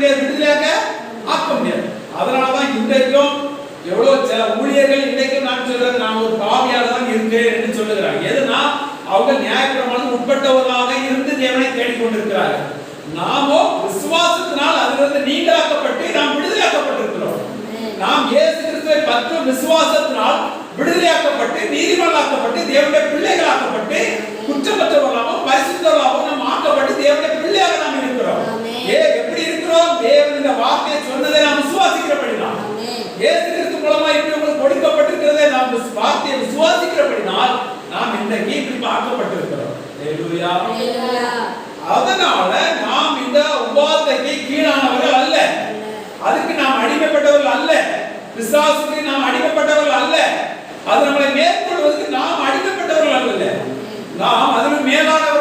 விடுதலையாக ஆக்க முடியாது. அதனாலதான் இன்றைக்கும் எவ்வளவு சில ஊழியர்கள் இன்றைக்கும் நான் சொல்றது, நான் ஒரு பாவியாக தான் இருக்கிறேன் என்று சொல்லுகிறாங்க. எதுனா அவங்க நியாயப்பிரமாணத்துக்கு உட்பட்டவர்களாக இருந்து தேவனை தேடிக்கொண்டிருக்கிறார்கள். நாமோ விசுவாசத்தினால் அதிலிருந்து நீங்களாக்கப்பட்டு நாம் விடுதலையாக்கப்பட்டிருக்கிறோம். நாம் இயேசு கிறிஸ்துவை பற்றும் விசுவாசத்தினால் விடுதலையாக்கப்பட்டு நீதிமான்களாக்கப்பட்டு தேவனுடைய பிள்ளைகளாக்கப்பட்டு குற்றமற்றவர்களாகவும் பரிசுத்தவர்களாகவும் நாம் ஆக்கப்பட்டு தேவனுடைய பிள்ளையாக நாம் இருக்கிறோம். எப்படி இருக்கிறோம்? தேவனுடைய வார்த்தையை சொன்னதை நாம் விசுவாசிக்கிறபடினால், இயேசு கிறிஸ்து மூலமா இப்படி உங்களுக்கு கொடுக்கப்பட்டிருக்கிறதை நாம் வார்த்தையை விசுவாசிக்கிறபடினால் நாம் இன்றைக்கு இப்படி ஆக்கப்பட்டிருக்கிறோம். ஹல்லேலூயா. அதனால நாம் இந்த உபாதைக்கு கீழானவர்கள் அல்ல, அதுக்கு நாம் அடிமைப்பட்டவர்கள் அல்ல, பிசாசுக்கு நாம் அடிமைப்பட்டவர்கள் அல்ல, அது நம்மளை மேற்கொள்வதற்கு நாம் அடிமைப்பட்டவர்கள் அல்ல, நாம் அதிலும் மேலானவர்கள்